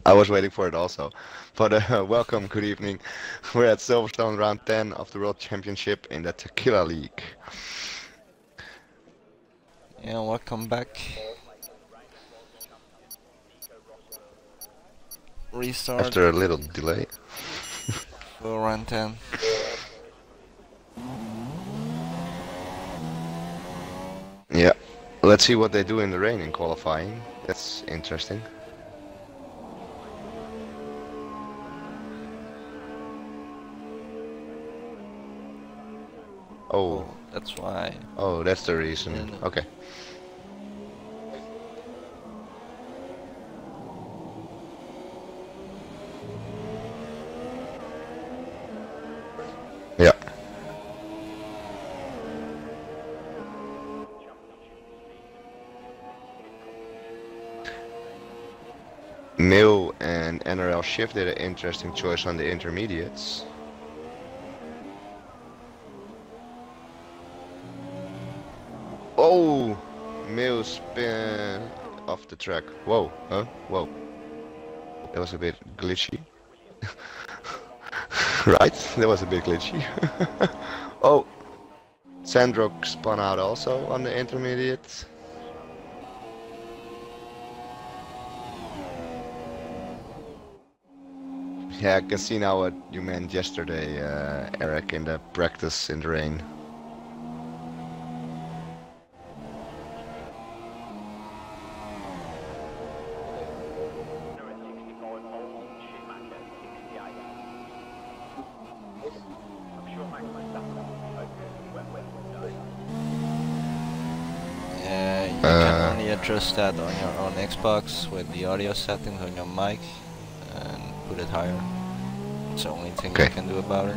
I was waiting for it also. But welcome, good evening. We're at Silverstone round 10 of the World Championship in the Tequila League. Yeah, welcome back. Restart After a little delay. for round 10. Yeah, let's see what they do in the rain in qualifying. That's interesting. Oh, That's why. oh, that's the reason. Yeah, no. Okay. Yeah. Mill and NRL Shift did an interesting choice on the intermediates. Oh, Mill spin off the track. Whoa, huh? Whoa. That was a bit glitchy. Right, that was a bit glitchy. Oh, Sandrock spun out also on the intermediate. Yeah, I can see now what you meant yesterday, Eric, in the practice in the rain. Yeah, you can only adjust that on your own Xbox with the audio settings on your mic and put it higher. It's the only thing you can do about it.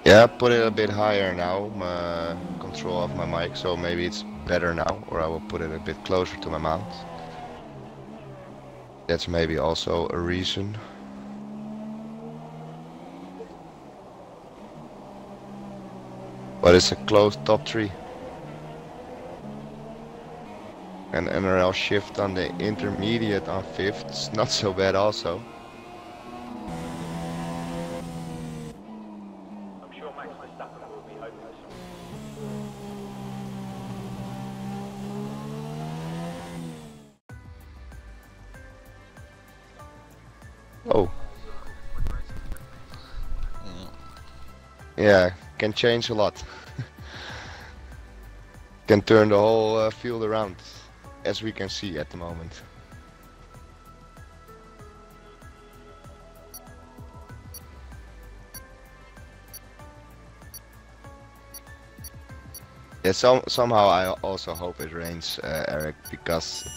Yeah, put it a bit higher now, my control of my mic, so maybe it's better now, or I will put it a bit closer to my mouth. That's maybe also a reason. But it's a close top 3. And NRL Shift on the intermediate on 5th, it's not so bad also. Oh. Yeah, can change a lot. Can turn the whole field around, as we can see at the moment. Yeah, somehow I also hope it rains, Eric, because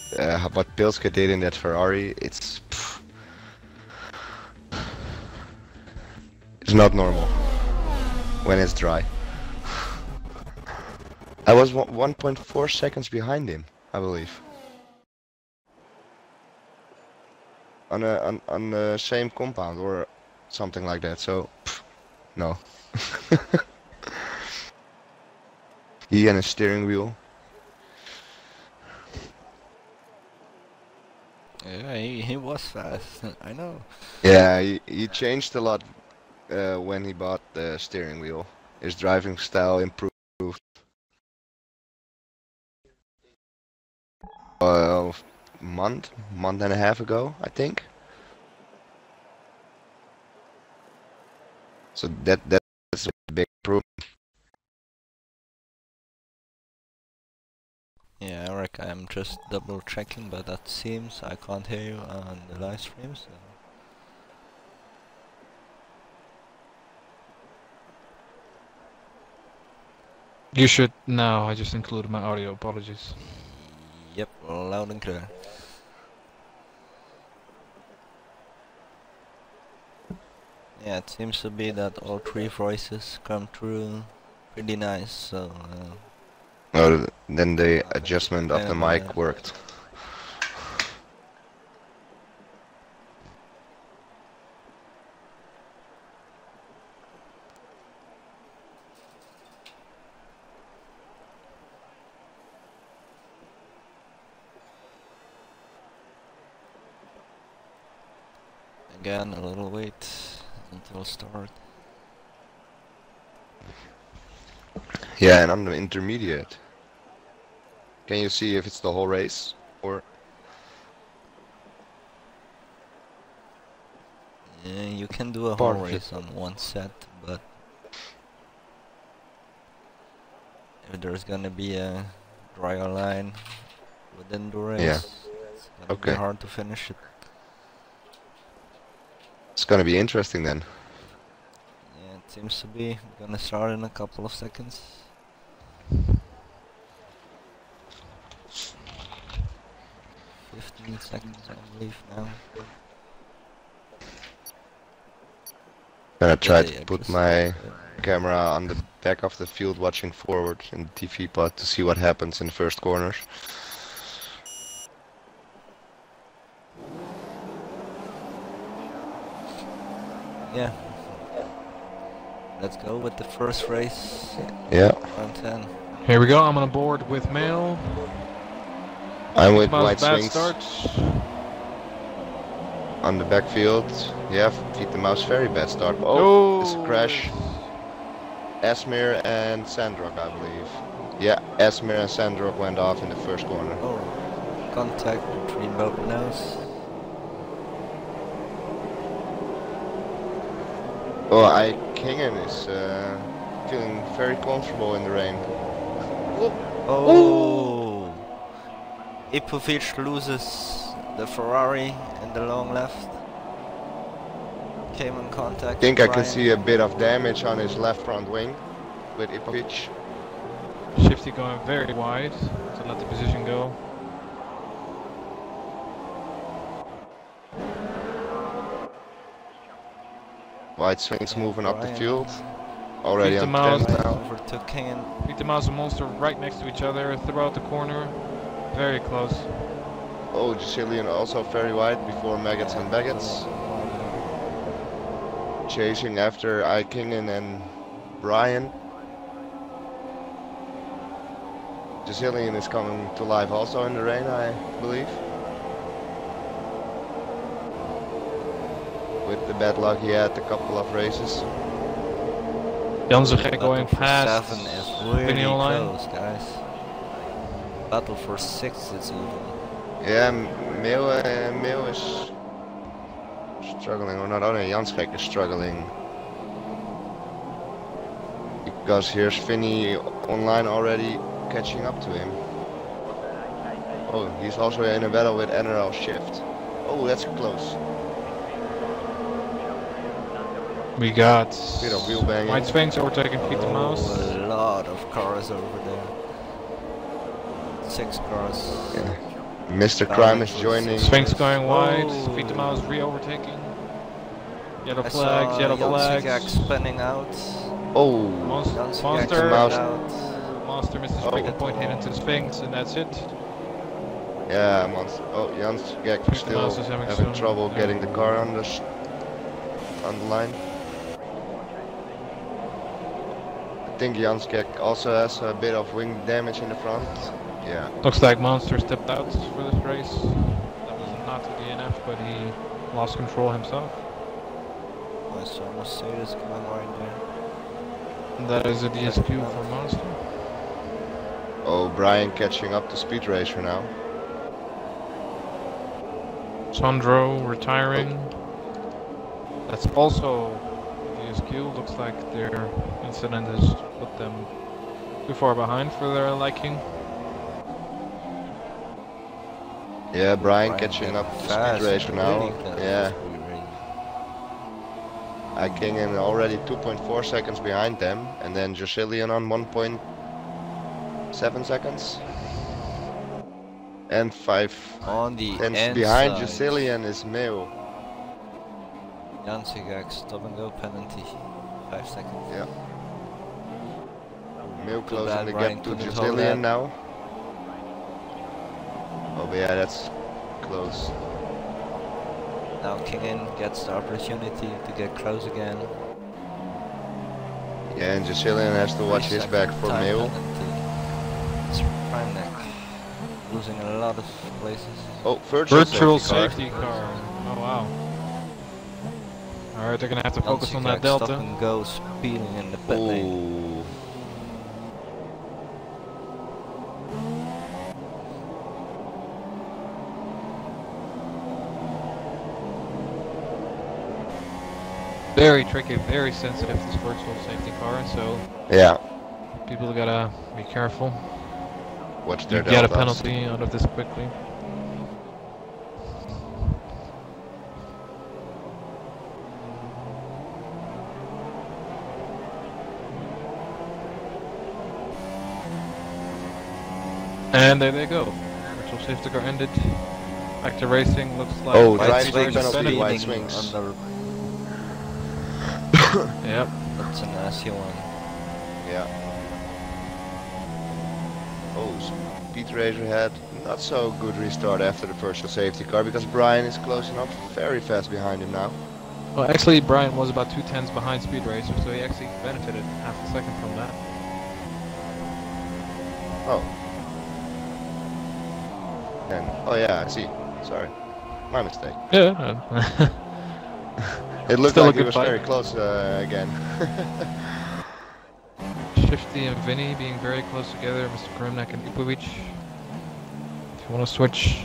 what Pilsky did in that Ferrari, it's not normal when it's dry. I was 1.4 seconds behind him, I believe. On the same compound or something like that. So no. He and his steering wheel. Yeah, he was fast. I know. Yeah, he changed a lot when he bought the steering wheel. His driving style improved. Month and a half ago, I think. So that's a big improvement. Yeah, Eric, I'm just double checking, but that seems I can't hear you on the live stream. So. You should now. I just included my audio. Apologies. Yep, loud and clear. Yeah, it seems to be that all 3 voices come through pretty nice, so... Oh, then the adjustment of the mic worked. again, a little wait until start. Yeah, and I'm the intermediate. Can you see if it's the whole race or? Yeah, you can do a Part whole of it. race on one set, but if there's gonna be a drier line within the race, Yeah. it's gonna be Okay. hard to finish it. It's gonna be interesting then. Yeah, it seems to be. We're gonna start in a couple of seconds. Seconds, I believe now. Gonna try to Yeah, put just my started. camera on the back of the field watching forward in the TV pod to see what happens in the first corners. Yeah. Let's go with the first race. Yeah. Round 10. Here we go. I'm on board with Mail. I'm with Miles White bad Swings start. on the backfield. Yeah, Feed the Mouse very bad start. Oh, it's a crash. Esmir and Sandrock, I believe. Yeah, Esmir and Sandrock went off in the first corner. Oh, contact between both nose. Oh, Kingen is feeling very comfortable in the rain. Oh! Ipovic loses the Ferrari in the long left. Came in contact. I think with I can Brian. see a bit of damage on his left front wing with Ipwich. Shifty going very wide to let the position go. White Swings Yeah, moving up the Brian field. Already Feed the on Mouse. 10 now. Overtook King. Feed the Mouse and Monster right next to each other throughout the corner. Very close. Oh, Jacillian also very wide before Maggots and Baggots. Chasing after Kingen and Brian. Jacillian is coming to life also in the rain, I believe. With the bad luck he had a couple of races. Jansen going Battle for past 7 is really finish line. close, guys. Battle for 6 is even. Yeah, Meeuw is struggling, or not only Jansgek is struggling. Because here's Vinny online already catching up to him. Oh, he's also in a battle with NRL Shift. Oh, that's close. We got Bit of wheel banging. White Sphinx overtaking Feed the Mouse. A lot of cars over there. 6 cars. Yeah. Mr. Crime is joining. Sphinx going wide. Oh. Feed the Mouse re-overtaking. Yellow I flags, saw yellow Jansigak flags. spinning out. Oh, Jansigak Monster. Mouse. out. Monster misses Oh. breaking point hit into Sphinx, and that's it. yeah, Monster. Oh, Jansgek Feed the still Mouse is having having some- trouble yeah. getting the car on the line. I think Jansgek also has a bit of wing damage in the front. Yeah. Looks like Monster stepped out for this race. That was not a DNF, but he lost control himself. I saw Mercedes coming right there. And that is a DSQ for Monster. Oh, Brian catching up to Speed Racer now. Sandro retiring. That's also DSQ. Looks like their incident has put them too far behind for their liking. Yeah, Brian Brian catching getting up to fast, Speed Racer now. really fast Yeah, Speed Racer. Kingen already 2.4 seconds behind them, and then Jacillian on 1.7 seconds. And 5 On the tenths behind inside. Jacillian is Meeuw. Jansigak stop and go penalty. 5 seconds. Yeah. Meeuw Too closing bad the Brian gap to couldn't hold that. Jacillian now. Oh, but yeah, that's close. Now Kingen gets the opportunity to get close again. Yeah, and Jacillian has to watch his back for Time Meeuw. penalty. It's prime neck. Losing a lot of places. Oh, virtual Virtual safety car. safety car. Oh wow. Alright, they're gonna have to focus on that Stop delta. and go speeding in the pit lane. Ooh. Very tricky, very sensitive, this virtual safety car, so Yeah. people gotta be careful. Watch their You get a deltas. penalty out of this quickly. And there they go. Virtual safety car ended. Back to racing, looks like... Oh, White drive swings penalty, white speeding swings. under. Yep. That's a nasty one. Yeah. Oh, Speed Racer had not so good restart after the virtual safety car because Brian is closing up very fast behind him now. Well, actually, Brian was about 2/10 behind Speed Racer, so he actually benefited half a second from that. Oh. And, oh yeah, I see. Sorry. My mistake. Yeah. It looked Still a like he good was fight. very close again. Shifty and Vinny being very close together, Mr. Krumnak and Ipovic. If you want to switch.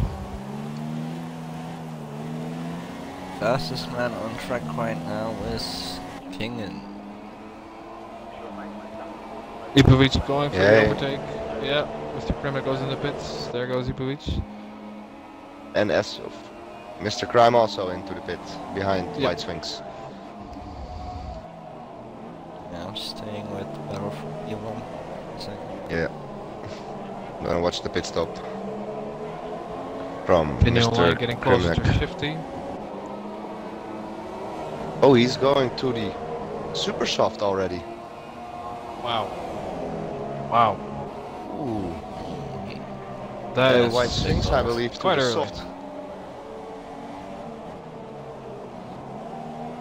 Fastest man on track right now is Kingen. Ipovic going for the Yeah. overtake. Yeah, Mr. Krumnak goes in the pits. There goes Ipovic. And as of Mr. Crime also into the pit behind Yeah. White Swings. Yeah, I'm staying with Barrel for Elon. Yeah. Gonna watch the pit stop from Pinion line Mr. getting closer to Krumnak. Shifty. Oh, he's going to the super soft already. Wow. Wow. Ooh. That And is White Swings, I believe, to quite the early. soft.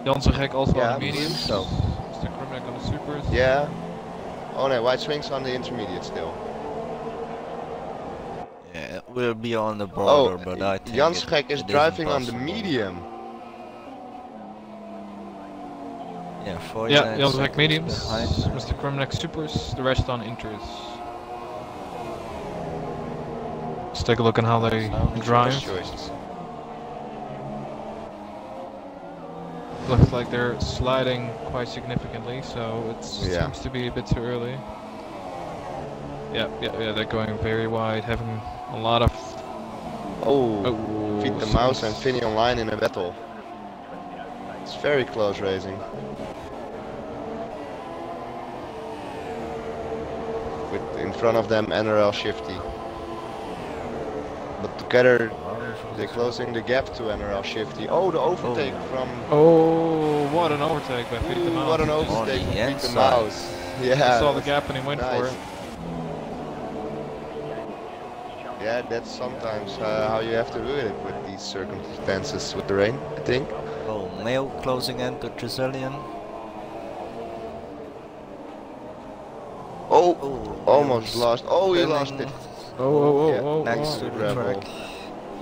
Jansegek also Yeah, on I the believe mediums. so. Mr. Krumnak on the supers. Yeah. Oh no, White Swings on the intermediate still. Yeah, it will be on the border, Oh, but I think Jansegek is it driving on the impossible. medium. Yeah, Yeah, 49 Jansegek seconds mediums. behind. Mr. Krumnak supers. The rest on inters. Let's take a look at how they drive. First choices. Looks like they're sliding quite significantly, so it Yeah. seems to be a bit too early. Yeah, they're going very wide, having a lot of... Oh, feed the so mouse and it's- Finny online in a battle. It's very close racing. With in front of them NRL Shifty. But together they're closing the gap to NRL Shifty. Oh, the overtake from... Oh, what an overtake by Feed the Ooh, Mouse. what an He just overtake On the from Feed the inside. Mouse. Yeah. saw the gap and he went for nice. it. Yeah, that's sometimes how you have to do it with these circumstances with the rain, I think. Oh, Mail closing in to Trizillion. Oh, Oh, almost Mail's lost. Oh, he lost spinning it. Oh, Yeah, next to the Gravel. track.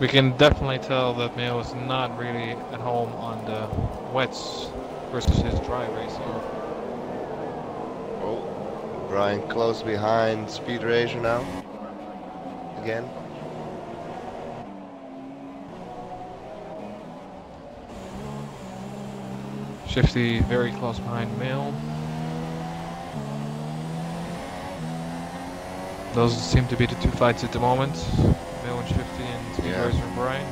We can definitely tell that Mayo is not really at home on the wets versus his dry racing. Oh, Brian close behind Speed Racer now. Again. Shifty very close behind Mail. Those seem to be the two fights at the moment. Mail and Shifty and Speed Yeah. Racer and Brian.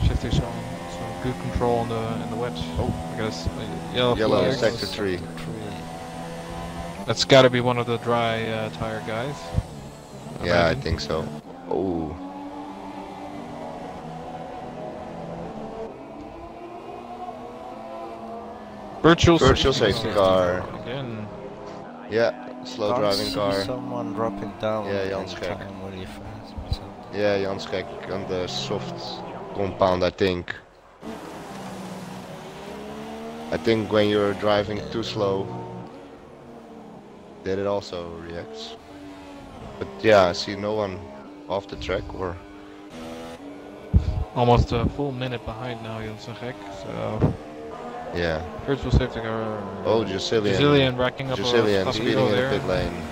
Shifty showing some good control on in the wet. Oh. I guess yellow Yellow flag. sector 3. That's got to be one of the dry tire guys. Yeah, I imagine. think so. Oh. Virtual Safety car. Again. Yeah, slow Can't driving see car. someone dropping down Yeah, and Jan's gek. trying really fast. or something. Yeah, Janskek on the soft compound, I think. I think when you're driving too slow, that it also reacts. But yeah, I see no one off the track, or? Almost a full minute behind now, Jansen. So Yeah. virtual safety car. Oh, Jusilian. Jusilian racking up a Jusilian stop speeding go in the there. pit lane.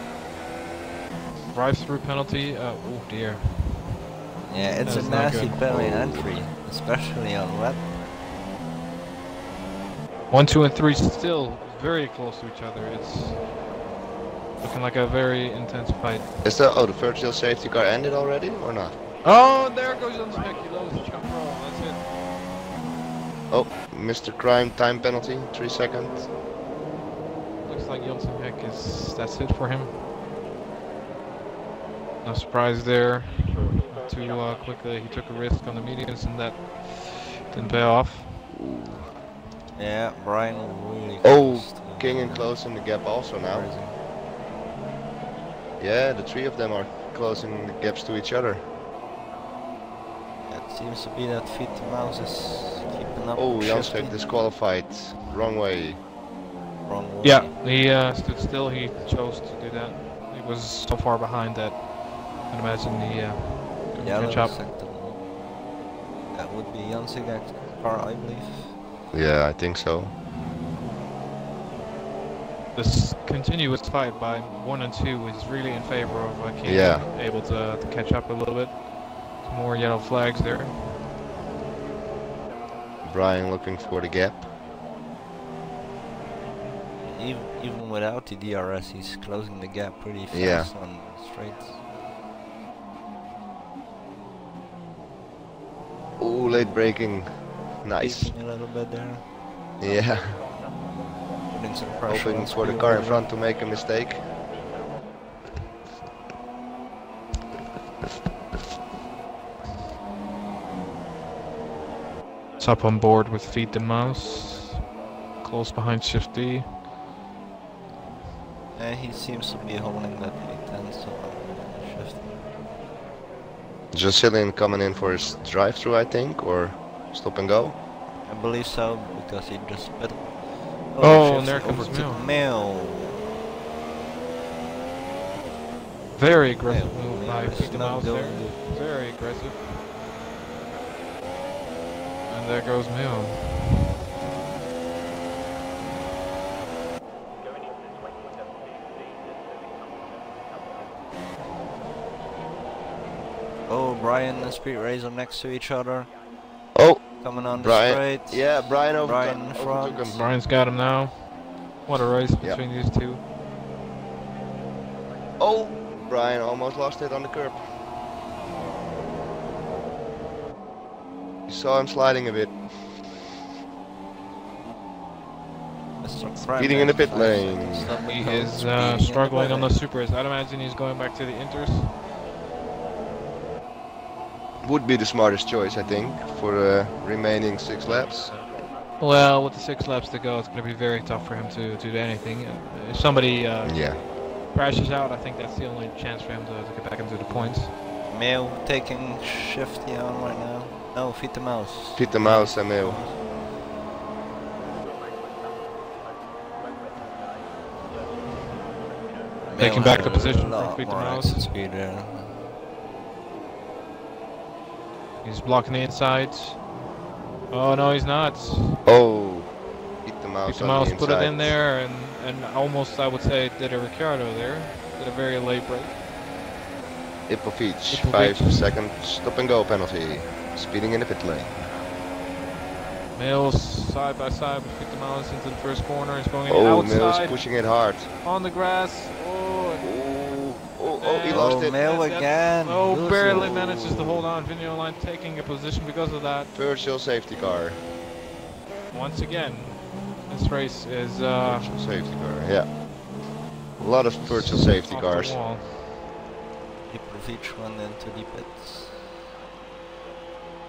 Drive-through penalty. Oh dear. Yeah, it's That a is not nasty good. penalty entry, especially on wet. 1, 2, and 3 still very close to each other. It's looking like a very intense fight. Is the virtual safety car ended already or not? Oh, there goes Jansen. He loves the jump roll. That's it. Oh, Mr. Crime time penalty, 3 seconds. Looks like Jansen that's it for him. No surprise there. Not too quickly, he took a risk on the mediums and that didn't pay off. Yeah, Brian really Oh, King and closing the gap also now. Yeah, the three of them are closing the gaps to each other. It seems to be that Feet the Mouse is keeping up. Oh, shifting. Jansen disqualified. Wrong way. Wrong way. Yeah, he stood still. He chose to do that. He was so far behind that I'd imagine he couldn't catch up. Sector. That would be Jansen's car, I believe. Yeah, I think so. This continuous fight by 1 and 2 is really in favor of King. Yeah. Able to catch up a little bit. Some more yellow flags there. Brian looking for the gap. Even without the DRS, he's closing the gap pretty fast Yeah. on the straights. Oh, late braking. Nice. Peeking a little bit there. Yeah. Putting some pressure Hoping on for the speed car in over front to make a mistake. It's up on board with Feed the Mouse. Close behind Shift D. there. He seems to be holding that 810, so shift. Jusilian coming in for his drive-through, I think, or stop and go. I believe so, because he just spit. Oh, and shifts there comes over to Mil. Mil. Very aggressive Yeah, move yeah, by it's Feed the not Mouse there. going Very aggressive. And there goes Mil. Oh, Brian and Speed Racer next to each other. Oh, Coming on the Brian. straight. Yeah, Brian Brian in front. overtook him. Brian's got him now. What a race Yeah. between these two. Oh, Brian almost lost it on the curb. You saw him sliding a bit. Speeding in the pit lane. He is struggling on the supers. I'd imagine he's going back to the inters. Would be the smartest choice, I think, for the remaining 6 laps. Well, with the 6 laps to go, it's going to be very tough for him to do anything. If somebody Yeah. crashes out, I think that's the only chance for him to get back into the points. Male taking Shifty on right now. No, Feed the Mouse. Feed the Mouse and Mil. Taking back the position from Feed the more Mouse. exit speed there. He's blocking the insides. Oh no, he's not. Oh, Feed the Mouse Feed the on Mouse the put it inside. in there and almost, I would say, did a Ricciardo there. Did a very late break. Ipovic, Ipovic. 5 second stop and go penalty. Speeding in the pit lane. Mills side by side with Feed the Mouse into the first corner. He's going Oh, Mills outside pushing it hard. on the grass. Oh, he lost it. Male again. Oh, Loses. barely manages to hold on. Vigneault line taking a position because of that. Virtual safety car. Once again, this race is Virtual safety car, yeah. A lot of virtual safety off the cars. wall. Ipovic went into the pits.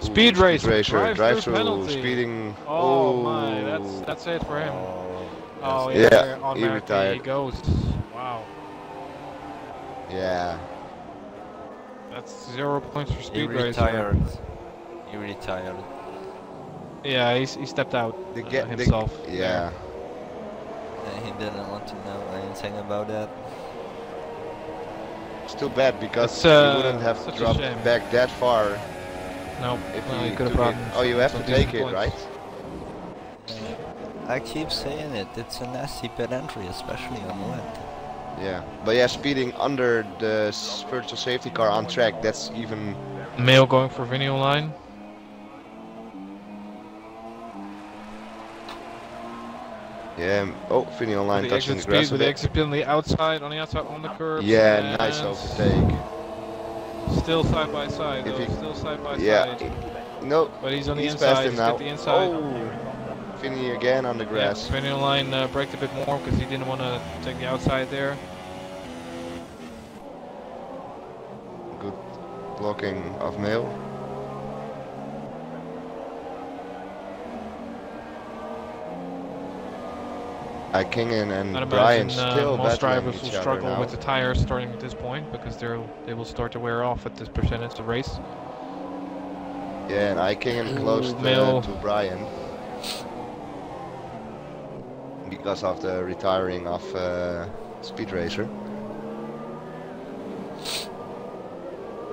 Speed racer, drive drive-through through, penalty. speeding. Oh my, that's it for him. Oh Yeah, yeah, he automatically retired. he goes. Wow, Yeah. that's 0 points for He speed racer. retired. He retired. Yeah, he stepped out himself. Yeah. And he didn't want to know anything about that. It's too bad because It's, you wouldn't have such a dropped shame. back that far. Nope. If Well, you you could have took brought it. in Oh, you have some to take decent it, points. right? I keep saying it, it's a nasty pit entry, especially on wet. Yeah, but yeah, speeding under the virtual safety car on track, that's even... Mail going for Vinio line. Yeah, oh, Vinny online touching the grass a With the bit. exit speed on the outside, on the curb. Yeah, nice overtake. Still side by side, If though. he, Still side by yeah, side. no, But he's on the he's inside. past him He's now. got the inside. Oh, Vinny again on the grass. Yeah, Vinio line braked a bit more because he didn't want to take the outside there. Good blocking of Mail. Kingen and Brian still most battling drivers will each other struggle now. with the tires starting at this point because they will start to wear off at this percentage of race. Yeah, and Kingen close to Brian because of the retiring of Speed Racer.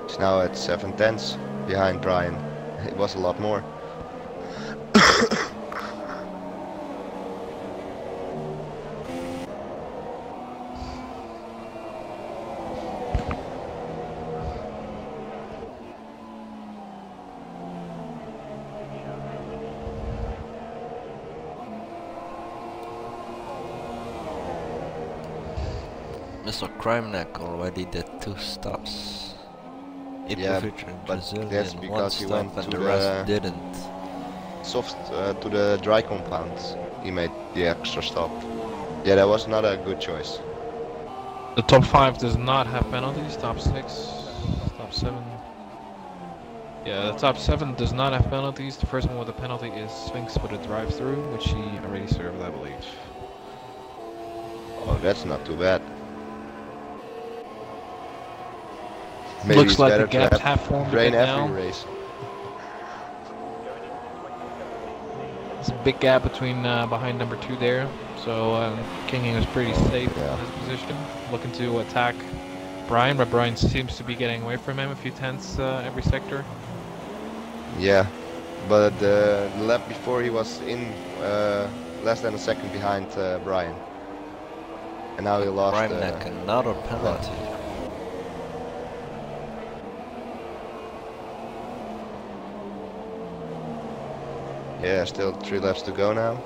He's now at 7/10 behind Brian. It was a lot more. Mr. Crimeneck already did 2 stops. Yeah, but that's because he went to the rest didn't. Soft to the dry compound. He made the extra stop. Yeah, that was not a good choice. The top 5 does not have penalties. Top 6, top 7. Yeah, the top 7 does not have penalties. The first one with a penalty is Sphinx with a drive-through, which he already served, I believe. Oh, that's not too bad. Maybe Looks like the gaps have formed a bit now. Race. There's a big gap between behind number 2 there, so Kinging is pretty safe in his position, looking to attack Brian, but Brian seems to be getting away from him a few tenths every sector. Yeah, but the lap before he was in less than a second behind Brian, and now he lost. Another penalty. Yeah, still 3 laps to go now.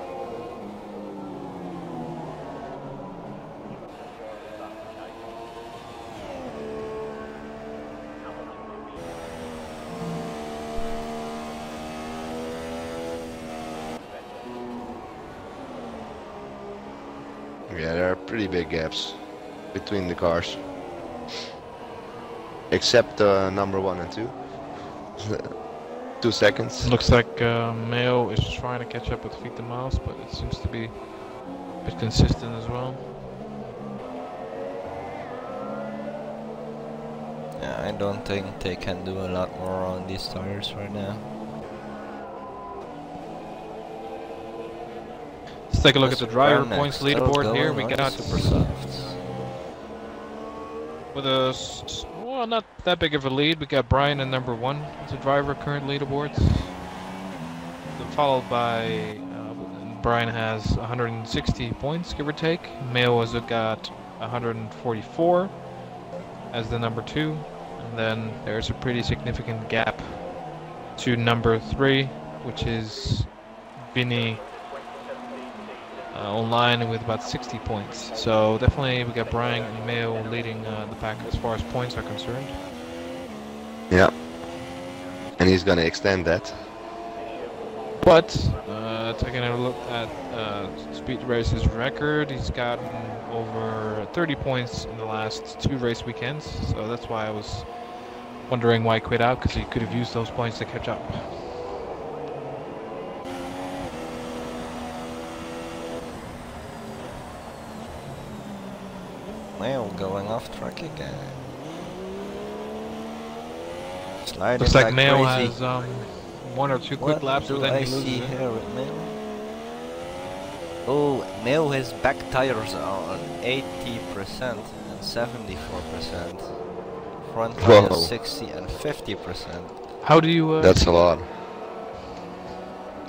Yeah, there are pretty big gaps between the cars. Except number 1 and 2. 2 seconds. Looks like Mayo is trying to catch up with Feet the Mouse, but it seems to be a bit consistent as well. Yeah, I don't think they can do a lot more on these tires right now. Let's take a look at the driver points leaderboard here. We got super soft. with a well, not that big of a lead. We got Brian and number 1 as a driver current leaderboards. Followed by Brian has 160 points, give or take. Mayo has got 144 as the number 2, and then there's a pretty significant gap to number 3, which is Vinny. Online with about 60 points. So definitely we got Brian and Mayo leading the pack as far as points are concerned. Yeah. And he's gonna extend that. But taking a look at Speed Race's record, he's gotten over 30 points in the last 2 race weekends. So that's why I was wondering why he quit out, because he could have used those points to catch up. Mail going off track again. Sliding Looks like Mayo crazy. has 1 or 2 quick laps, but then he loses it. Here with Mail? Oh, Mail his back tires are on 80% and 74%. front tires 60 and 50%. How do you... That's a lot.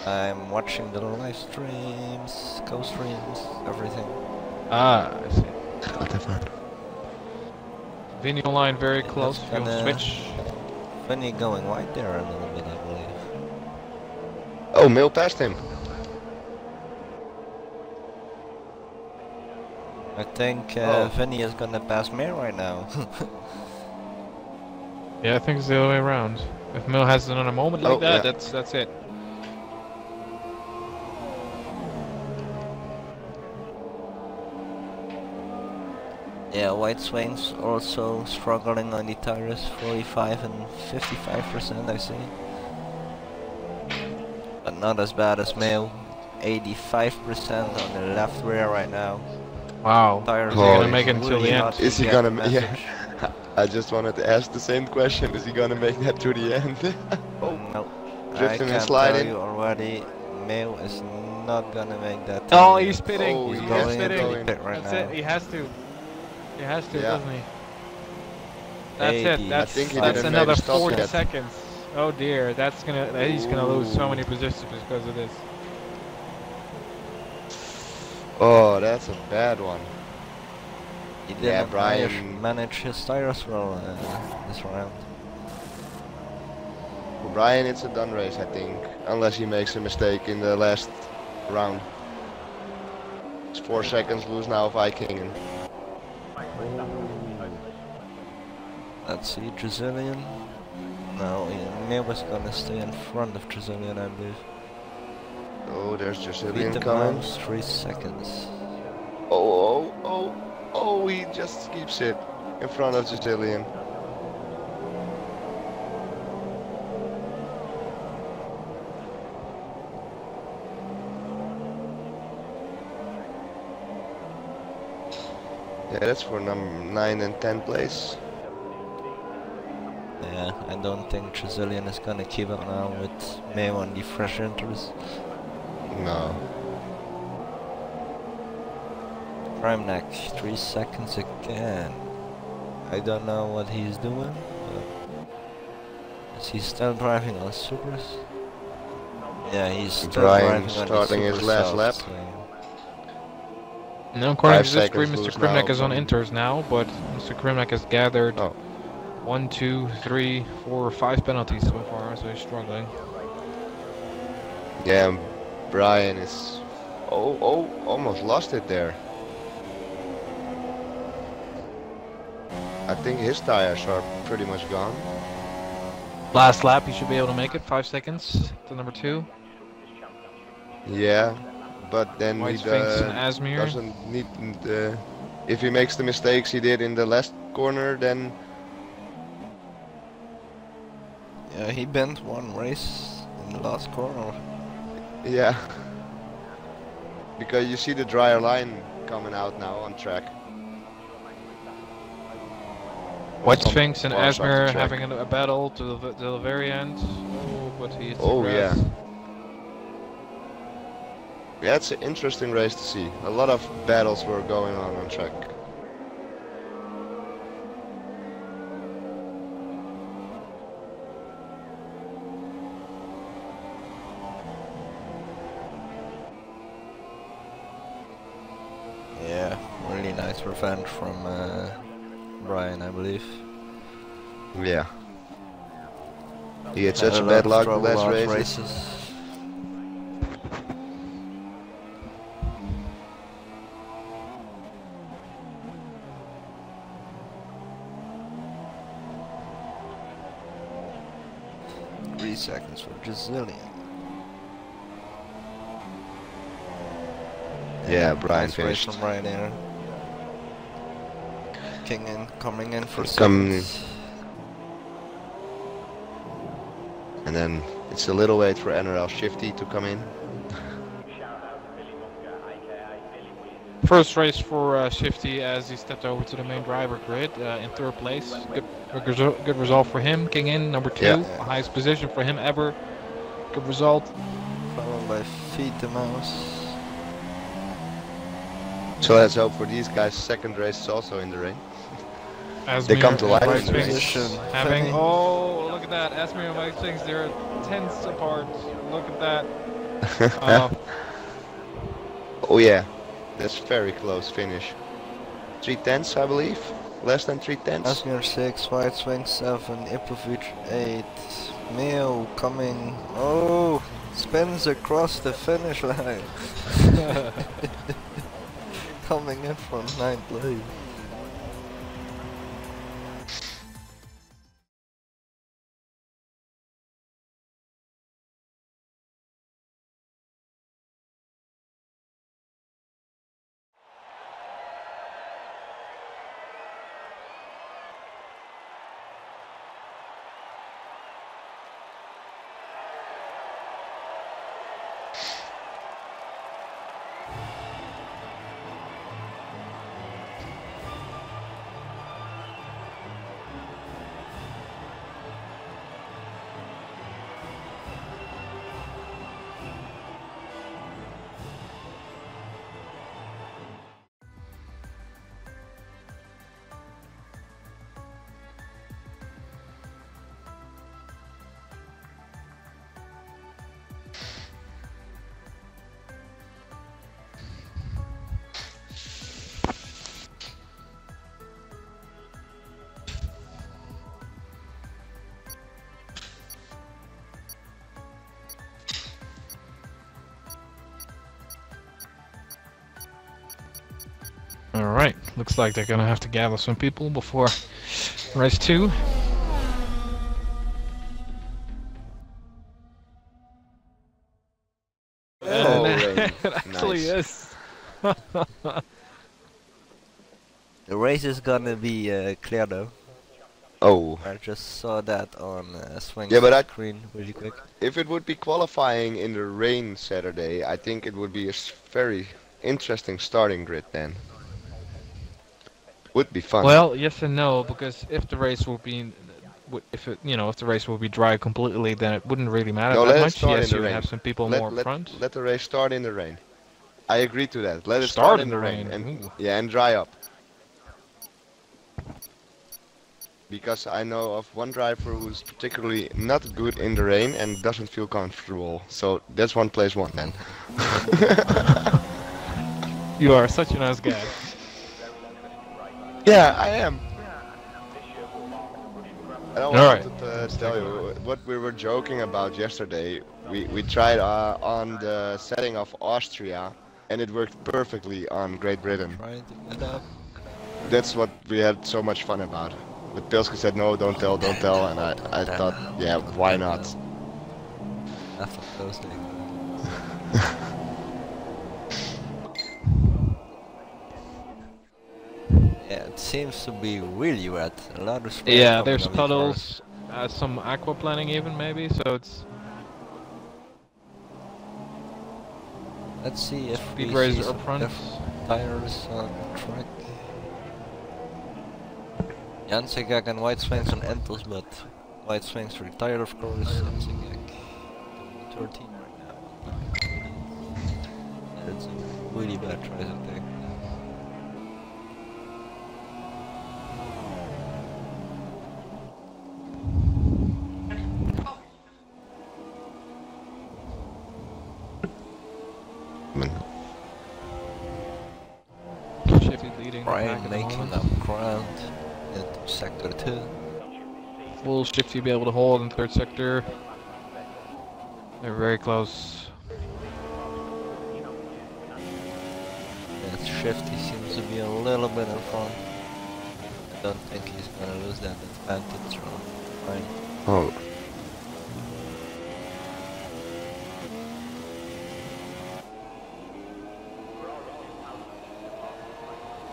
I'm watching the live streams, co-streams, everything. Ah, I see. Whatever. Vinny line very close. If you switch. Vinny going wide there a little bit, I believe. Oh, Mill passed him. I think Vinny is gonna pass me right now. Yeah, I think it's the other way around. If Mill has another moment like that, that's it. Yeah, White Swings also struggling on the tires, 45 and 55% I see. But not as bad as Mail, 85% on the left rear right now. Wow, tires is he gonna make it until the end? Is he gonna make it? I just wanted to ask the same question, is he gonna make that to the end? Oh no, Drifting I and can sliding. tell you already, Mail is not gonna make that. Oh, he's pitting. Oh, he's going pitting. pit right That's now. it. He has to. He has to, Yeah. doesn't he? That's 80. it. That's, I think he that's didn't another make a stop 40 yet. seconds. Oh dear, that's gonna. He's gonna lose so many positions because of this. Oh, that's a bad one. He Yeah, didn't Brian- manage his tires well this round. For Brian, it's a done race, I think, unless he makes a mistake in the last round. It's 4 seconds loose now, Viking. Let's see, Brazilian. No, Mail was gonna stay in front of Brazilian, I believe. Oh, there's Beat Brazilian the coming. mouse, 3 seconds. Oh, he just keeps it in front of Brazilian. Yeah, that's for number 9 and 10 place. Yeah, I don't think Brazilian is gonna keep up now with Mail on the fresh entries. No. Prime neck, 3 seconds again. I don't know what he's doing, but is he still driving on supers? Yeah, he's still Brian driving on starting the his super last soft, lap. so- No, according 5 to this screen, seconds Mr. loose Krimnek now is on from- inters now, but Mr. Krimnek has gathered 1, 2, 3, 4, 5 penalties so far, so he's struggling. Yeah, Brian is... Oh, almost lost it there. I think his tires are pretty much gone. Last lap, he should be able to make it. 5 seconds to number 2. Yeah, but then White he Sphinx and Asmir. doesn't need... if he makes the mistakes he did in the last corner, then... Yeah, he bent one race in the last corner. Yeah. Because you see the drier line coming out now on track. White Some Sphinx and parts of the Asmir track. having a battle to the very end. Oh, but he hits the Oh, grass. yeah. Yeah, it's an interesting race to see. A lot of battles were going on track. Yeah, really nice revenge from Brian, I believe. Yeah. He had Had such a lot bad of luck trouble last last races. races. Three seconds for Brazilian. Yeah, Brian nice race finished. from Brian there. Coming in for Come- seconds. And then it's a little wait for NRL Shifty to come in. First race for Shifty as he stepped over to the main driver grid in 3rd place. Good result for him. King in number 2, Yeah. highest position for him ever. Good result. Followed by Feed the Mouse. So let's hope for these guys second race is also in the rain. Asmir They come to and life White in the Sphinx race. having. Oh, look at that! Asmir and White Sphinx, they're tenths apart. Look at that. Oh yeah, that's very close finish. 3/10, I believe. Less than 3/10. Asmir 6, White Swing 7, Ipovic 8, Meo coming. Oh, spins across the finish line. Coming in from 9th place. Alright, looks like they're gonna have to gather some people before race 2. Oh, And rain. it actually Nice. is. The race is gonna be clear though. Oh. I just saw that on Swing's Yeah, but screen really quick. if it would be qualifying in the rain Saturday, I think it would be a very interesting starting grid then. Would be fun. Well, yes and no, because if the race will be, if it, if the race will be dry completely, then it wouldn't really matter No, that let it much. start Yes, in the you would rain. have some people more up front. Let the race start in the rain. I agree to that. Let it Start start in the rain, rain. and Ooh. yeah, and dry up. Because I know of one driver who's particularly not good in the rain and doesn't feel comfortable. So that's one place one then. You are such a nice guy. Yeah, I am. And I Alright. wanted to tell you what we were joking about yesterday. We tried on the setting of Austria, and it worked perfectly on Great Britain. Trying to get up. That's what we had so much fun about. But Pilsky said no, don't tell, and I thought, yeah, why not? I thought those days. Yeah, it seems to be really wet. A lot of spray Yeah, coming there's on the cars. puddles, some aquaplaning even maybe, so it's Let's see if speed we razor see up some front. tires on track. Jansigak and White Swings on Entels, but White Swings retired of course. Jansigak 13 right now. That's a really bad choice I think. Should be leading the pack Brian at the making moment. up ground into sector 2. Will Shifty be able to hold in third sector? They're very close. That Shifty seems to be a little bit in front. I don't think he's gonna lose that advantage on Brian. Oh.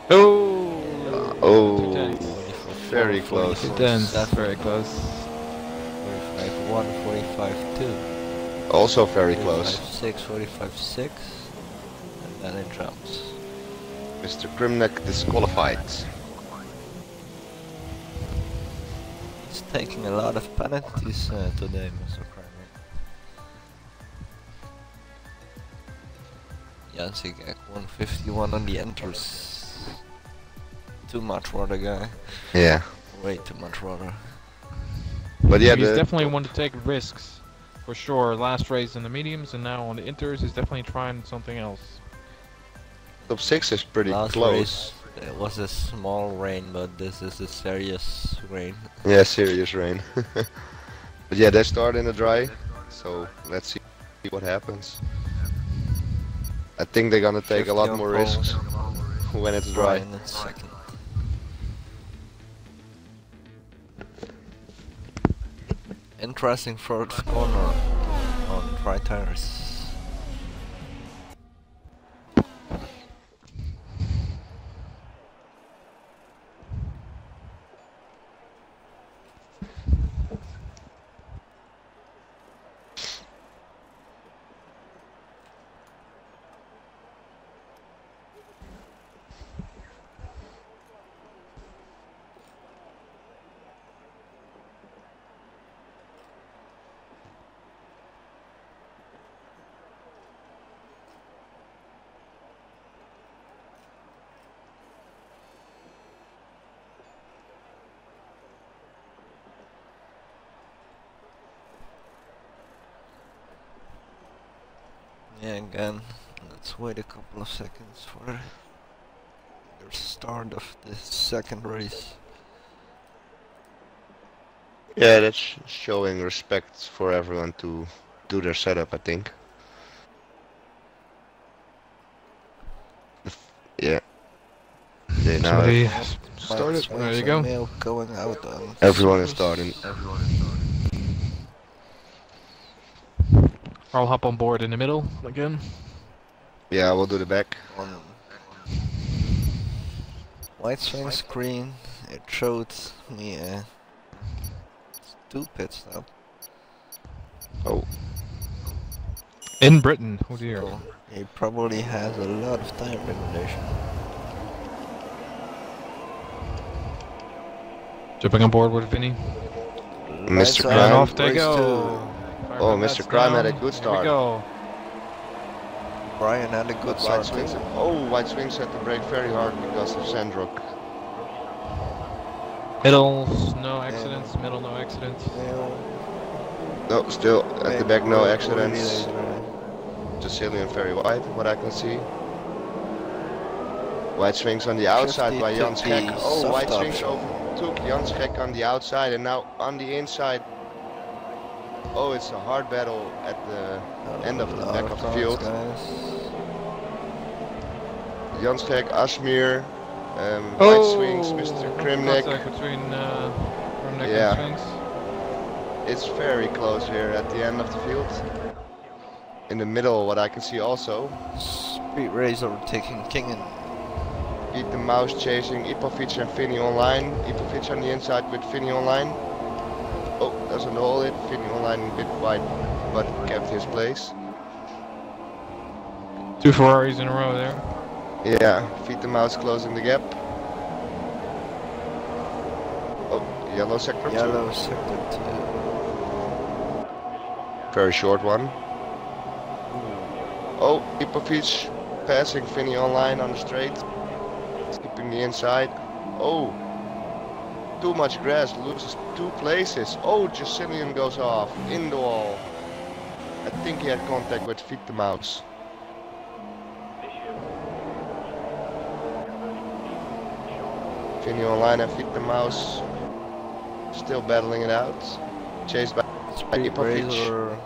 Oh! Oh, 210s. very close. 210s, very close. 45-1, 45-2. Also very close. 45-6, 45-6. And then it jumps. Mr. Krimnek disqualified. He's taking a lot of penalties today, Mr. Kramer. Jansigak 151 on the enters. too much water, guy. Yeah. Way too much water. But yeah, He's the definitely one to take risks, for sure. Last race in the mediums and now on the inters, he's definitely trying something else. top 6 is pretty Last close. race, it was a small rain, but this is a serious rain. Yeah, serious rain. But yeah, they start in the dry, so let's see what happens. I think they're gonna take a lot more risks when it's dry. Brian in second. Interesting first corner on dry tires. Yeah, again, let's wait a couple of seconds for the start of the second race. Yeah, that's showing respect for everyone to do their setup, I think. Yeah. They now Somebody have started. There you go. Mail going out on everyone is starting. I'll hop on board in the middle again. Yeah, I will do the back. on white swing screen. It showed me a 2 pit stop. Oh, In Britain, oh dear. So he probably has a lot of time regulation. Jumping on board with Vinny. Mr. Lights Crime. And on, off they race go. Oh, Fireman Mr. Crime had a down. good Here start. we go. two. Brian had a good White start swings. too. Oh, White swings had to brake very hard because of Sandrock. Middle, no accidents. Middle, no accidents. No, still at the back, no Really accidents. late, Sicilian very wide, what I can see. White swings on the outside by 50 Jan to Schek. the Oh, soft White swings option. overtook Jan Schek on the outside and now on the inside. Oh, it's a hard battle at the end of the back of the field. Jan Schek, Ashmir, White swings, Mr. Krimnik. Contact between Krimnik Yeah. and swings. It's very close here at the end of the field. In the middle, what I can see also. Speed race overtaking Kingen. Beat the mouse chasing Ipovic and Vinny online. Ipovic on the inside with Vinny online. Oh, doesn't hold it. Vinny online a bit wide, but kept his place. 2 Ferraris in a row there. Yeah, Feed the mouse closing the gap. Oh, yellow sector 2. Yellow sector 2. Very short one. Oh, Ipovic passing Vinny online on the straight. Keeping the inside. Oh, too much grass, loses 2 places. Oh, Justinian goes off in the wall. I think he had contact with Feed the mouse. Vinny online and Feed the mouse. Still battling it out. Chased by Speed Ipovic. racer.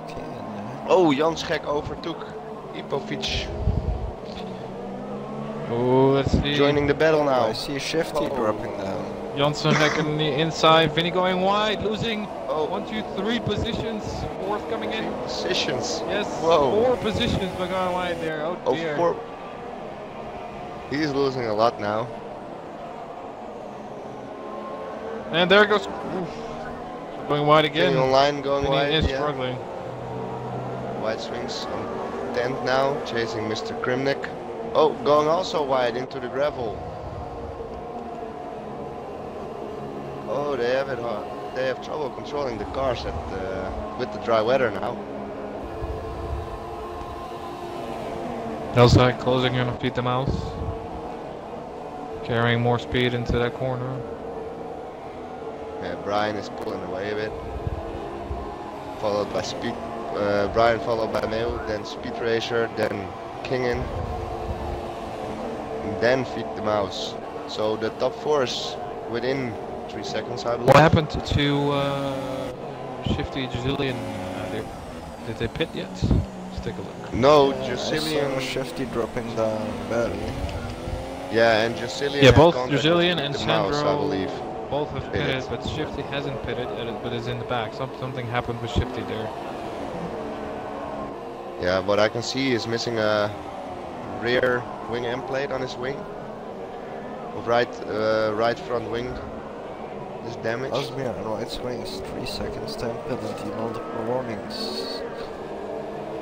Kingen. Oh, Jan Schek overtook Ipovic. Oh, let's see. Joining the battle now. I see Shifty Oh. dropping down. Johnson back on the inside. Vinny going wide, losing Oh, 1, 2, 3 positions. 4th coming in. positions. Yes, Whoa. 4 positions by going wide there. Oh Oh, dear. 4. He's losing a lot now. And there it goes. Oof. Going wide again. Vinny online going Vinny wide. is Yeah. struggling. White swings on 10th now, chasing Mr. Krimnik. Oh, going also wide into the gravel. Oh, they have it hard. They have trouble controlling the cars with the dry weather now. Outside closing in on Feed the Mouse. Carrying more speed into that corner. Yeah, Brian is pulling away a bit. Followed by Brian followed by Mail, then Speed Racer, then Kingen, and then Feed the Mouse. So the top four is within 3 seconds, I believe. What happened to Shifty Jazillion? Did they pit yet? Let's take a look. No, I Jazillion. saw Shifty dropping down badly. Yeah, and Jazillion. Yeah, both had contact Jazillion with and the mouse, I Sandro believe. both have pitted, but Shifty hasn't pitted, but is in the back. Something happened with Shifty there. Yeah, what I can see is missing a rear wing end plate on his wing. Right front wing is damaged. Asmir on right swings, 3 seconds, time penalty, multiple warnings.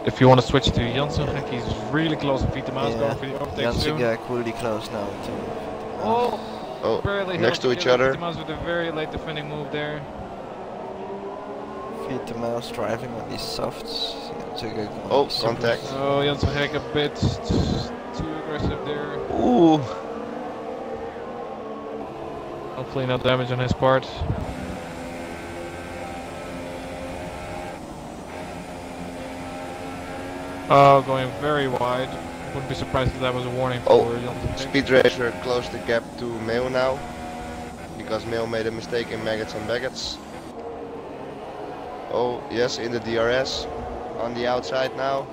If you want to switch to Janssen, he's really close to Feed the Mouse, going for the overtake soon. Janssen really close now to Oh, barely next to each Feed other. the Mouse with a very late defending move there. Feed the Mouse driving on these softs. Oh, contact. Oh, Janssen a bit too aggressive there. Ooh. Hopefully no damage on his part. Oh, going very wide. Wouldn't be surprised if that was a warning for Janssen. Speed Racer closed the gap to Mail now, because Mail made a mistake in maggots and baggets. Oh, yes, in the DRS. On the outside now.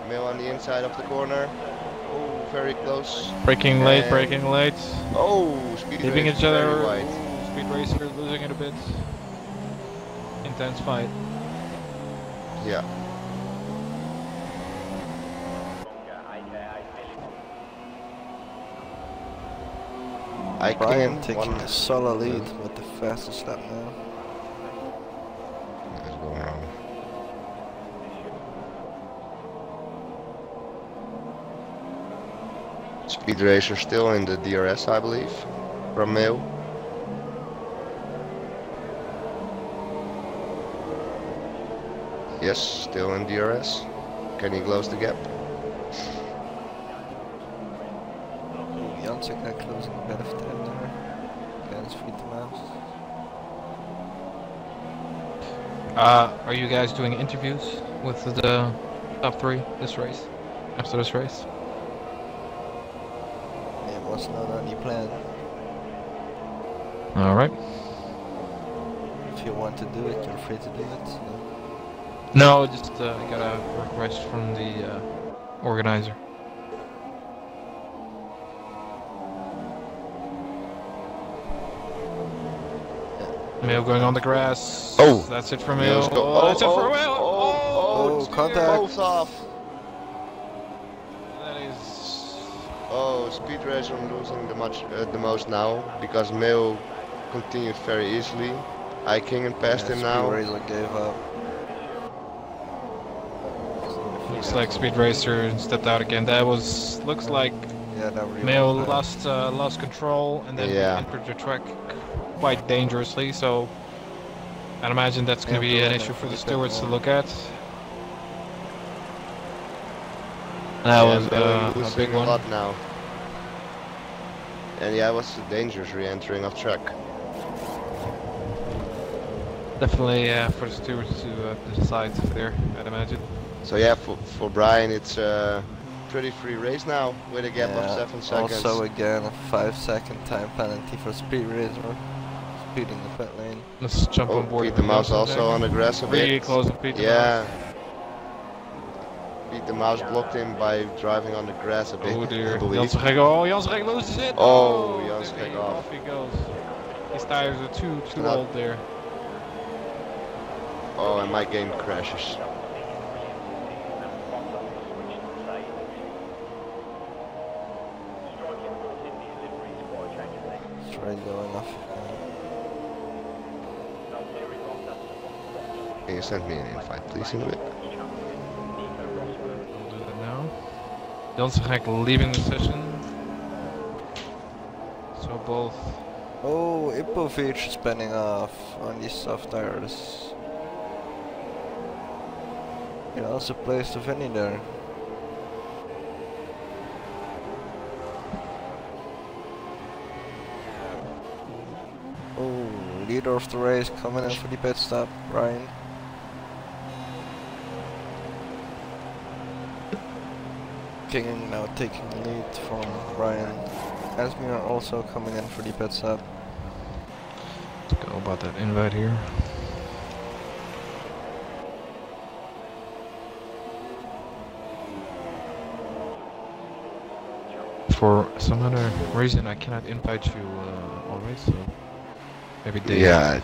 Mail on the inside of the corner. Oh, very close. Braking late, braking late. Oh, Speed Leaving Racer each other. very wide. Speed Racer losing it a bit. Intense fight. Yeah. Brian taking a solid lead with the fastest lap now. What's going on? Speed Racer still in the DRS, I believe, from Mail. Yes, still in DRS. Can he close the gap? Janssen closing a bit of time there. Against Feed the Mouse. Are you guys doing interviews with the top three this race? After this race? It was not on the plan. Alright. If you want to do it, you're free to do it. So. No, just I got a request from the organizer. Mail going on the grass. Oh! That's it for Mail. Oh, that's it for Mail. Oh, contact. Both off. That is. Oh, Speed Racer losing the most now, because Mail continued very easily. Kingen passed him now. Speed Racer gave up. Looks like Speed Racer stepped out again. That looks like Mail lost control and then entered the track quite dangerously. So I'd imagine that's going to be an issue for the stewards to look at. That was a big one. A lot now. And yeah, it was a dangerous re-entering of track. Definitely for the stewards to decide there, I'd imagine. So yeah, for Brian it's a pretty free race now with a gap of 7 seconds. Also again a 5-second time penalty for Speed Racer. Speeding the pit lane. Let's jump on board. Feed the Mouse also on the grass a bit. Really close to Feed the Mouse. Mouse. Feed the Mouse blocked him by driving on the grass a bit. Oh dear. I believe. Janssen loses it. Oh, Janssen off. Off he goes. His tires are too old there. Oh, and my game crashes. Straight going off. Can you send me an invite, please, in a bit? I'll do that now. Janssen leaving the session. So both. Oh, Ipovic spinning off on these soft tires. He also placed a Vinny there. leader of the race, coming in for the pit stop, Ryan. King now taking the lead from Brian. Asmir also coming in for the pit stop. Let's go about that invite here. For some other reason, I cannot invite you already, so maybe Dave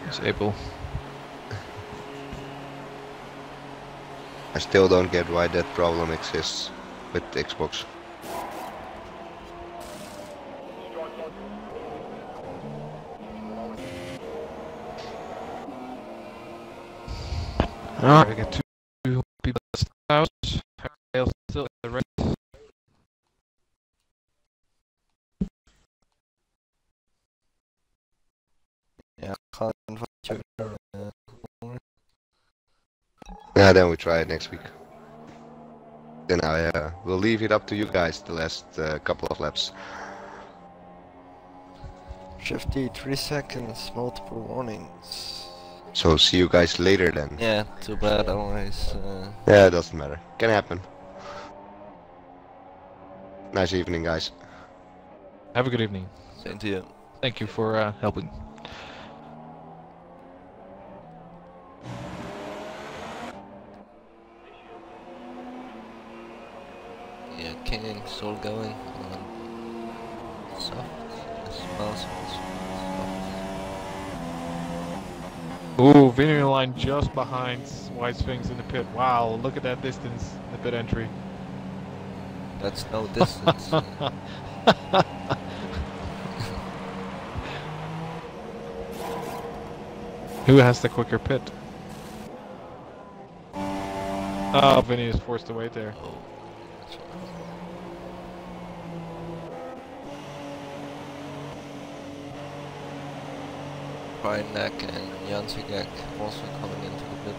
is able. I still don't get why that problem exists with Xbox. Alright, we got two people at the house. They're still in the race. Yeah, can't invite you. Yeah, then we try it next week. Then I will leave it up to you guys the last couple of laps. 53 seconds, multiple warnings. So see you guys later then. Yeah, too bad, Alraze. Yeah, it doesn't matter. Can happen. Nice evening, guys. Have a good evening. Same to you. Thank you for helping. Yeah, King still going on soft. Ooh, Vinny line just behind White Sphinx in the pit. Wow, look at that distance in the pit entry. That's no distance. Who has the quicker pit? Oh, Vinny is forced to wait there. Oh, Brian Neck and Jansigek also coming into the pit.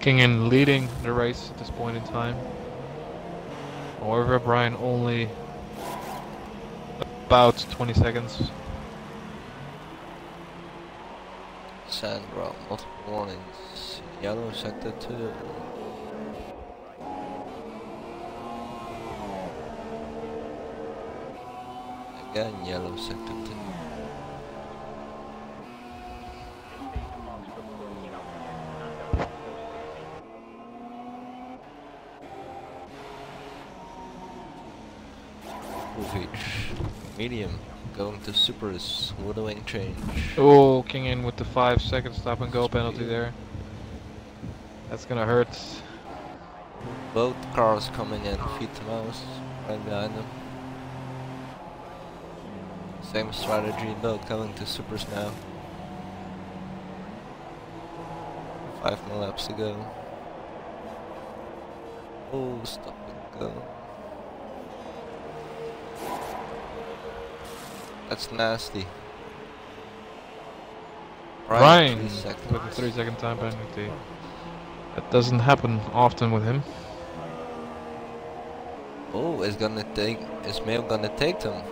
Kingen leading the race at this point in time. However, Brian only about 20 seconds. Sandra, multiple warnings. Yellow sector 2. Again, yellow sector 2. Medium, going to supers, withering change. Oh, King in with the 5-second stop and go penalty there. That's gonna hurt. Both cars coming in, feet to mouse, right behind them. Same strategy, both going to supers now. 5 more laps to go. Oh, stop and go. That's nasty. Brian 3 seconds. with a 3-second time penalty. That doesn't happen often with him. Oh, is Mail gonna take them?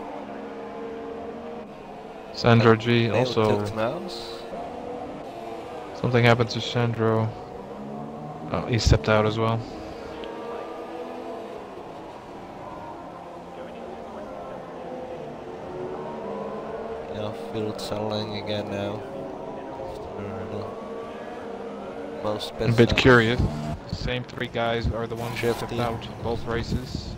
Sandro G Mail also. took mouse. Something happened to Sandro. Oh, he stepped out as well. Yeah, field settling again now. Most A bit curious. The same 3 guys are the ones who stepped out in both races.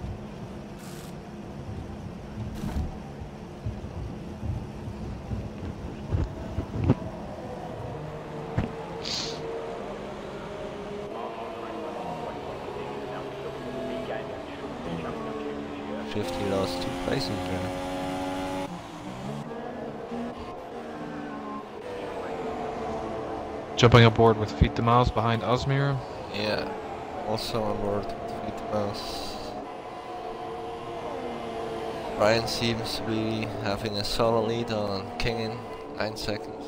Shifty lost 2 places there. Jumping aboard with Feet the Mouse behind Asmir. Yeah, also on board with feet to mouse. Ryan seems to be having a solid lead on Kingen, 9 seconds.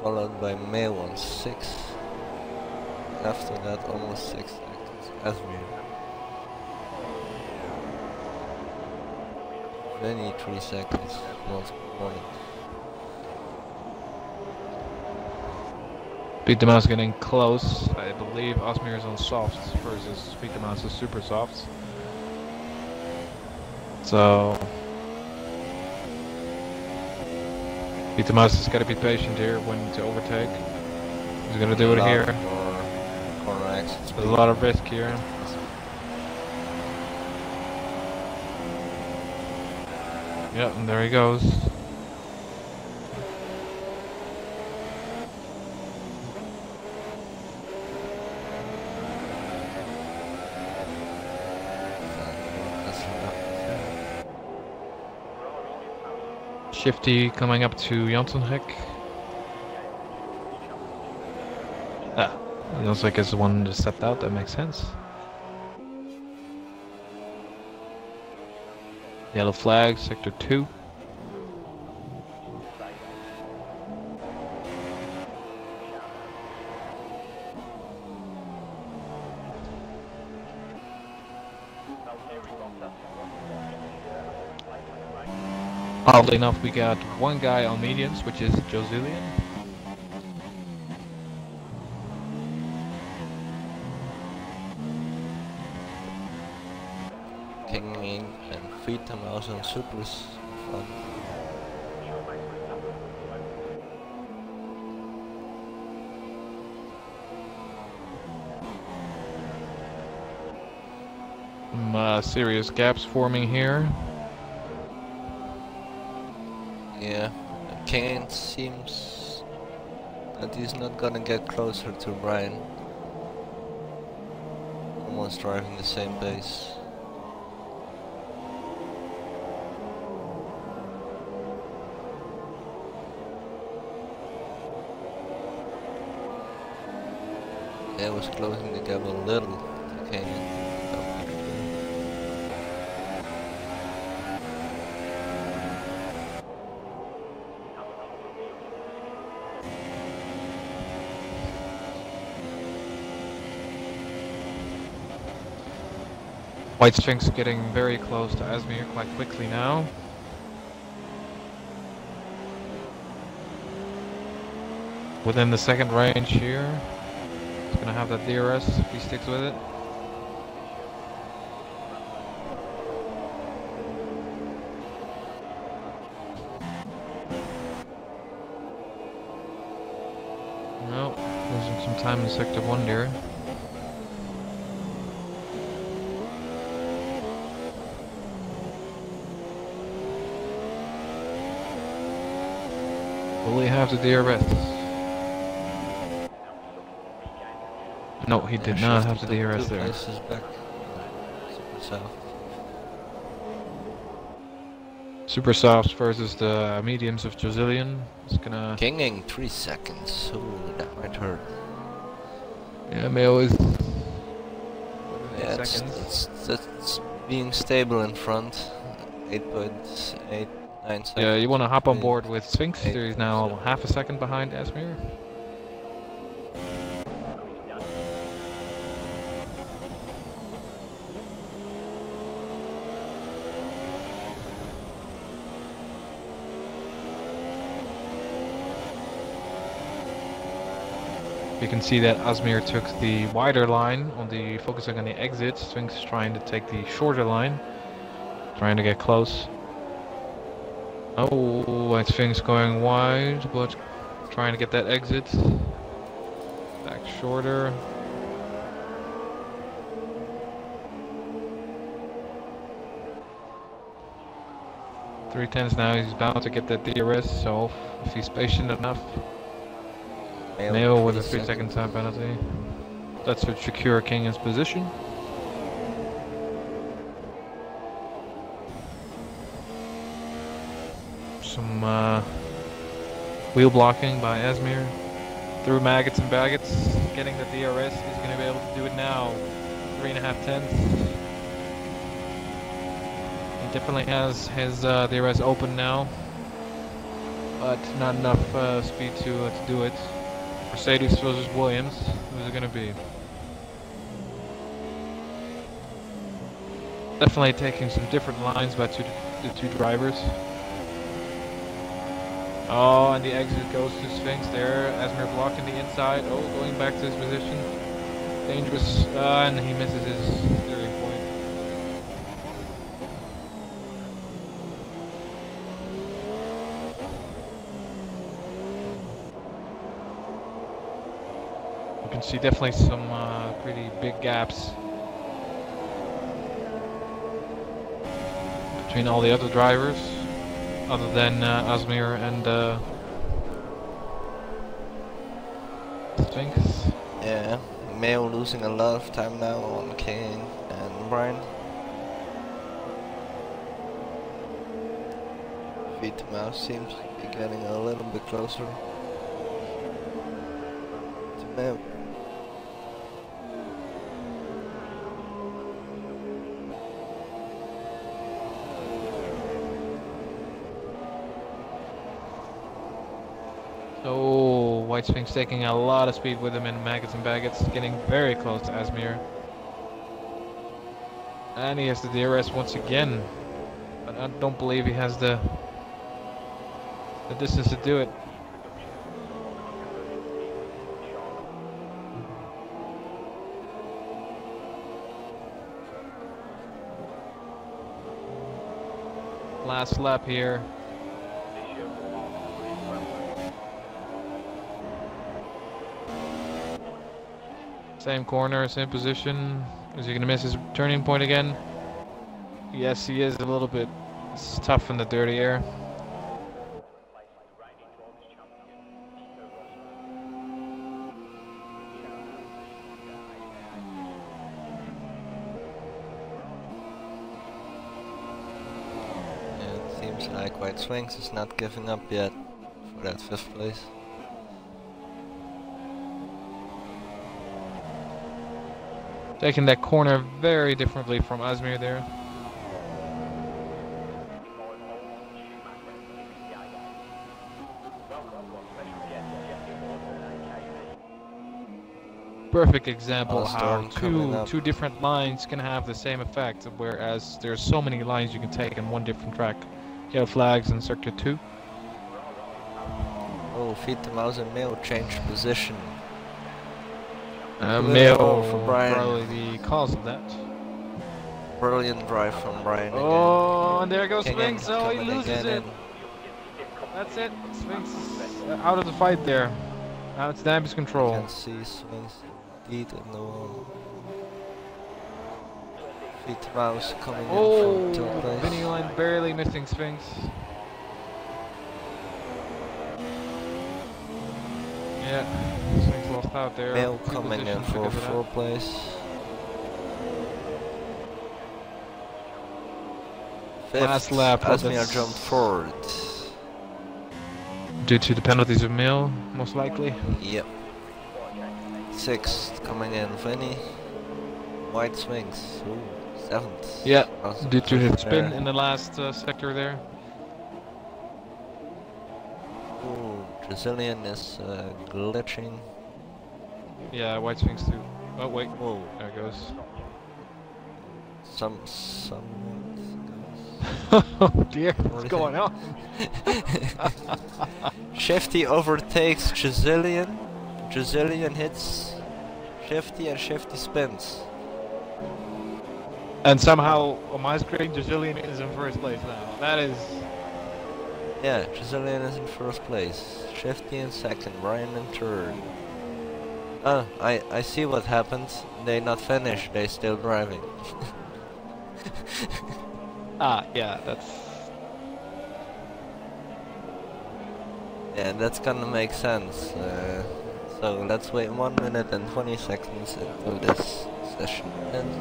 Followed by Mail on 6. After that, almost 6 seconds. Asmir. They need 3 seconds. Morning. Beat the Mouse getting close. I believe Osmir is on softs versus Beat the Mouse is super softs. So Beat the Mouse has got to be patient here when to overtake. He's gonna do it here. There's a lot of risk here. Yep, and there he goes. Shifty coming up to Jansenhek. Jansenhek is the one that stepped out, that makes sense. Yellow flag, sector 2. Oddly enough, we got one guy on mediums, which is Josilian. King and feed the Mouse on supers. Fun. Some serious gaps forming here. Yeah, Kane seems that he's not gonna get closer to Brian. Almost driving the same pace. Yeah, it was closing the gap a little to Kane. White Sphinx getting very close to Asmir quite quickly now. Within the second range here. He's gonna have that DRS if he sticks with it. No, losing some time in sector 1 there. Will he have the DRS? No, he did not have the DRS there. Back. Super soft. Super softs versus the mediums of Josilian. It's gonna... Kinging 3 seconds. Ooh, that might hurt. Yeah, Mayo is... Yeah, it's being stable in front. 8.89 seconds. Yeah, you want to hop on board with Sphinx. He's now half a second behind Asmir. You can see that Asmir took the wider line on the focusing on the exit. Sphinx is trying to take the shorter line, trying to get close. Oh, White Sphinx going wide, but trying to get that exit. Back shorter. .310s now, he's bound to get that DRS, so if he's patient enough. Mayo with a 3-second time penalty. That should secure King in position. Some wheel blocking by Asmir. Through maggots and baggots, getting the DRS. He's going to be able to do it now. 3.5 tenths. He definitely has his DRS open now, but not enough speed to do it. Mercedes versus Williams. Who's it going to be? Definitely taking some different lines by the two drivers. Oh, and the exit goes to Sphinx there. Asmir blocking the inside. Oh, going back to his position. Dangerous. And he misses his steering point. You can see definitely some pretty big gaps between all the other drivers, other than Asmir and Sphinx. Yeah, Mayo losing a lot of time now on King and Brian. Feet to Mouse seems to be getting a little bit closer to Mayo. Oh, White Sphinx taking a lot of speed with him in Maggots and Baggots, getting very close to Asmir. And he has the DRS once again. But I don't believe he has the distance to do it. Last lap here. Same corner, same position. Is he going to miss his turning point again? Yes, he is a little bit tough in the dirty air. Yeah, it seems like White Sphinx is not giving up yet for that 5th place. Taking that corner very differently from Asmir there. Perfect example how two different lines can have the same effect, whereas there's so many lines you can take in one different track. Yellow flags in Sector 2. Oh, Feet to Mouse and Mayo change position. Mayo for Brian. probably the cause of that. Brilliant drive from Brian Oh, again. and there goes King Sphinx. Oh, he coming loses again it. That's it. Sphinx is out of the fight there. Now it's damage You control. can see Sphinx indeed in the wall. Feet to Mouse coming in from 2nd place. Vinny line barely missing Sphinx. Yeah, Sphinx lost out there. Mail Two coming in positions for because of that. 4th place. 5th, Last lap, Asmir jumped forward. Due to the penalties of Mill, most likely. Yep. 6th coming in, Vinny. White Sphinx. Ooh, 7th. Yeah, Awesome. due to the spin There. in the last sector there. Ooh, Brazilian is glitching. Yeah, White Sphinx too. Oh wait, Whoa, there it goes. some Oh dear, what's going on? Shifty overtakes Brazilian. Brazilian hits Shifty and Shifty spins. And somehow on my screen, Brazilian is in first place now. That is. Yeah, Brazilian is in 1st place. Shifty in 2nd, Brian in 3rd. Ah, I see what happened. They not finished, they still driving. Ah, yeah, that's. Yeah, that's gonna make sense. So let's wait 1 minute and 20 seconds until this session ends.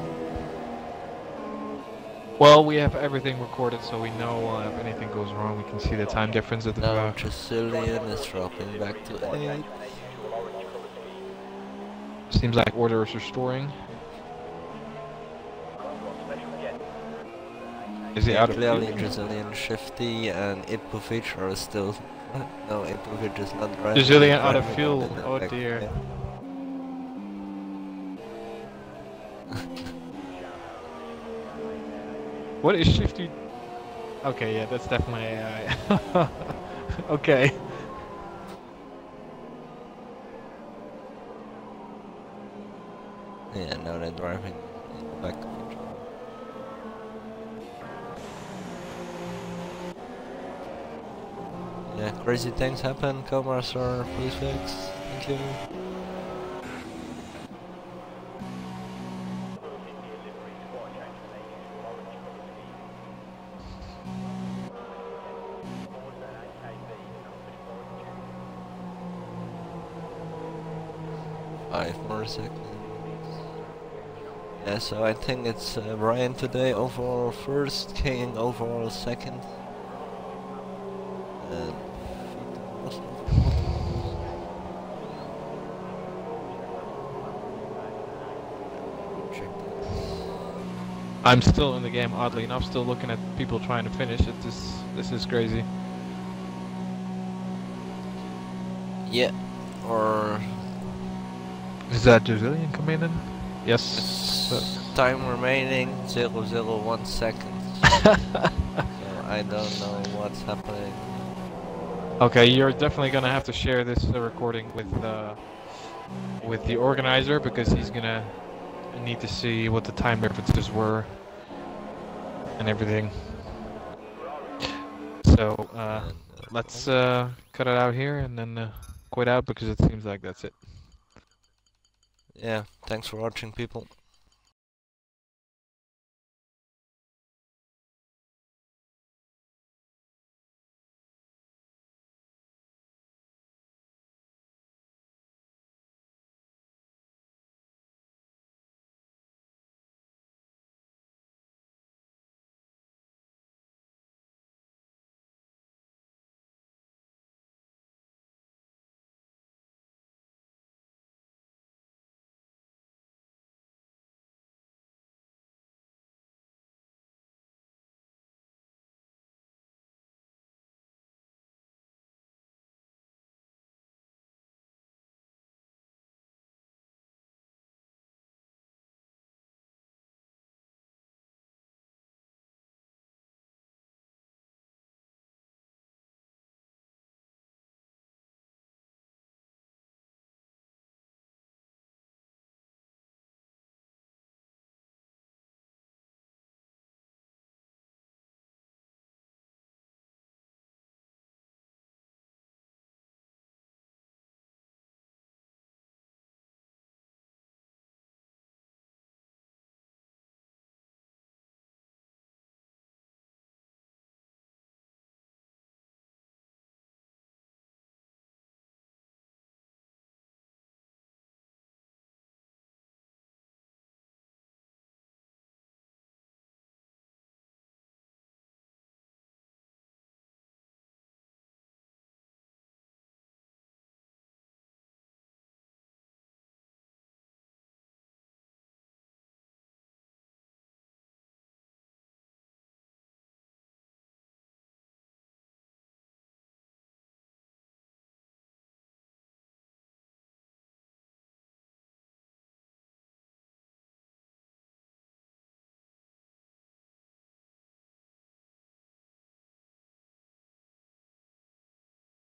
Well, we have everything recorded, so we know if anything goes wrong, we can see the time difference of the. Now Brazilian is dropping back to 8th. Seems like order is restoring. Is he out of Clearly fuel? Brazilian, Shifty and Ipovic are still... no, Ipovic is not driving. Brazilian out of Driving fuel. in the Oh back, dear. yeah. What is shifty? Okay, yeah, that's definitely AI. Okay. Yeah, now they're driving in the back of each other. Yeah, crazy things happen. Cameras sir. Please fix. Thank you. Five more seconds. Yeah, so I think it's Brian today, overall first, King overall second. And check I'm still in the game, oddly enough, still looking at people trying to finish it. This is crazy. yeah, or Is that Brazilian coming in? Yes. it's time remaining 001 seconds. So I don't know what's happening. Okay, you're definitely gonna have to share this recording with the organizer because he's gonna need to see what the time differences were and everything. So let's cut it out here and then quit out because it seems like that's it. Yeah, thanks for watching, people.